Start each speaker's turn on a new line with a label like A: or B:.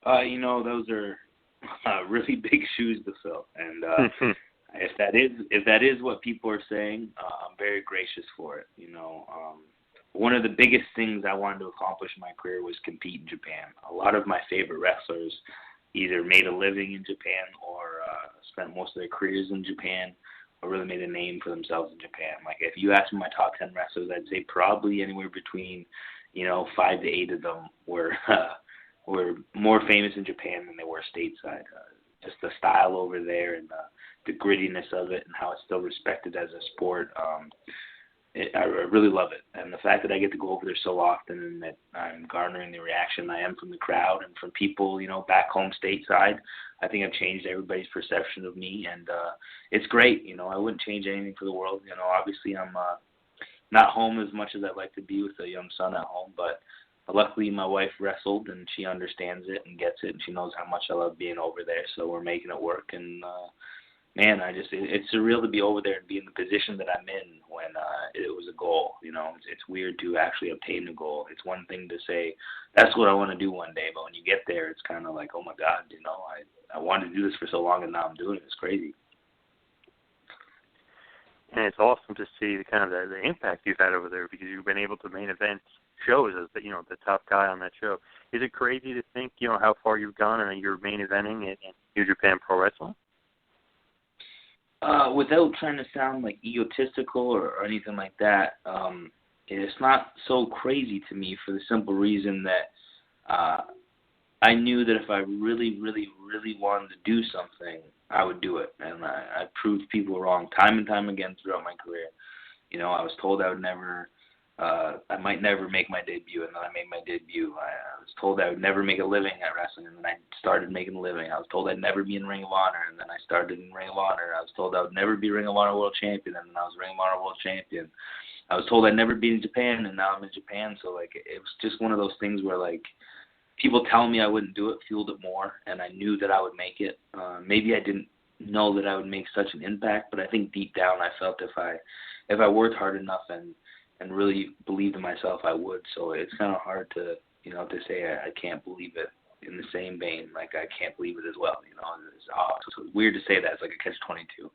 A: Those are really big shoes to fill, and if that is what people are saying, I'm very gracious for it. One of the biggest things I wanted to accomplish in my career was compete in Japan. A lot of my favorite wrestlers either made a living in Japan or spent most of their careers in Japan or really made a name for themselves in Japan. Like, if you ask me my top 10 wrestlers, I'd say probably anywhere between, 5 to 8 of them were more famous in Japan than they were stateside. Just the style over there and the grittiness of it and how it's still respected as a sport. I really love it. And the fact that I get to go over there so often and that I'm garnering the reaction I am from the crowd and from people, back home stateside, I think I've changed everybody's perception of me. And it's great. I wouldn't change anything for the world. Obviously I'm not home as much as I'd like to be with a young son at home, but luckily my wife wrestled and she understands it and gets it, and she knows how much I love being over there. So we're making it work. And man, it's surreal to be over there and be in the position that I'm in when it was a goal. It's weird to actually obtain the goal. It's one thing to say, that's what I want to do one day, but when you get there, it's kind of like, oh my God, I wanted to do this for so long and now I'm doing it. It's crazy.
B: And it's awesome to see the kind of the impact you've had over there, because you've been able to main event shows as the top guy on that show. Is it crazy to think, how far you've gone and you're main eventing in New Japan Pro Wrestling?
A: Without trying to sound like egotistical or anything like that, it's not so crazy to me for the simple reason that I knew that if I really, really, really wanted to do something, I would do it. And I proved people wrong time and time again throughout my career. I was told I might never make my debut, and then I made my debut. I was told I would never make a living at wrestling, and then I started making a living. I was told I'd never be in Ring of Honor, and then I started in Ring of Honor. I was told I would never be Ring of Honor World Champion, and then I was Ring of Honor World Champion. I was told I'd never be in Japan, and now I'm in Japan. So, it was just one of those things where, people telling me I wouldn't do it fueled it more, and I knew that I would make it. Maybe I didn't know that I would make such an impact, but I think deep down I felt if I worked hard enough and really believed in myself, I would. So it's kind of hard to say I can't believe it in the same vein. I can't believe it as well. It's weird to say that. It's like a catch-22.